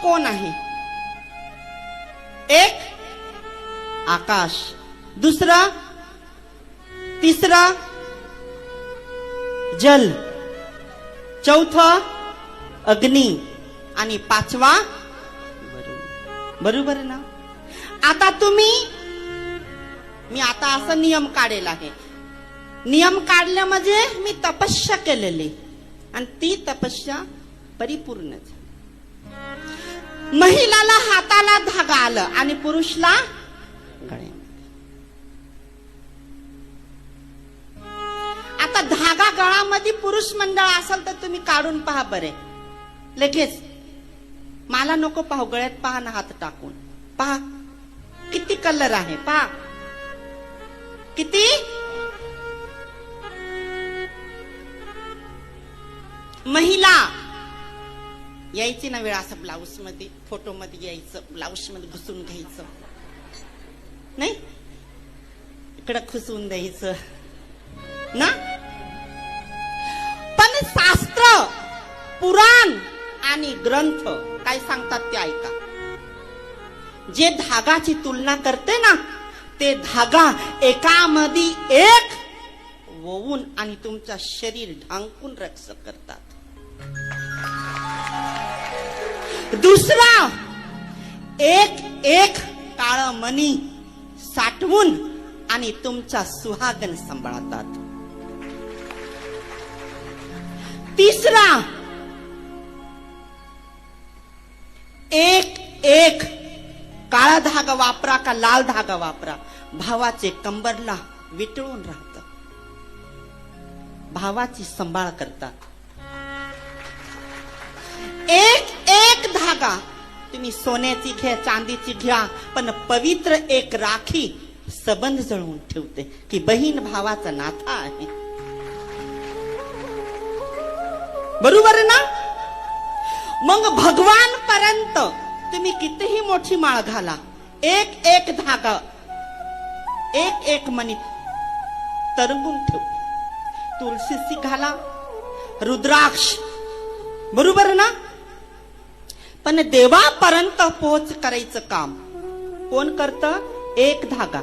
कोण आहे? एक आकाश, दुसरा, तिसरा जल, चौथा अग्नी आणि पाचवा बरोबर ना? आता मी आता असं नियम काढेल आहे. नियम काढले म्हणजे मी तपस्या केलेली आणि ती तपस्या परिपूर्ण झाली. महिलाला हाताला धागा आलं आणि पुरुषला गळ्यामध्ये. आता धागा गळामध्ये पुरुष मंडळ असेल तर तुम्ही काढून पहा बरे लगेच. मला नको पाहू, गळ्यात पहा ना, हात टाकून पहा किती कलर आहे, पहा किती. महिला यायची ना वेळ असं ब्लाऊज मध्ये, फोटो मध्ये यायचं, ब्लाऊज मध्ये घुसून घ्यायचं नाही, इकडं खुसून द्यायचं ना. पण शास्त्र, पुराण आणि ग्रंथ काय सांगतात ते ऐका. जे धागाची तुलना करते ना, ते धागा एकामध्ये एक वळून आणि तुमचं शरीर ढांकून रक्षक करतात. दुसरा एक एक काळ मणी साठवून आणि तुमचा सुहागन सांभाळतात. तिसरा एक एक काळा धागा वापरा का लाल धागा वापरा, भावाचे कंबरला विटळून राहत, भावाची सांभाळ करतात. एक एक धागा तुम्ही सोन्याची घ्या, चांदीची घ्या, पण पवित्र एक राखी संबंध जळवून ठेवते की बहीण भावाचा नाता आहे. बरोबर ना? मग भगवान पर्यंत तुम्ही कितीही मोठी माळ घाला, एक एक धागा, एक एक मणी तरंगून ठेव. तुळशीची घाला, रुद्राक्ष, बरोबर ना? पण देवापर्यंत पोहोच करायचं काम कोण करतं? एक धागा.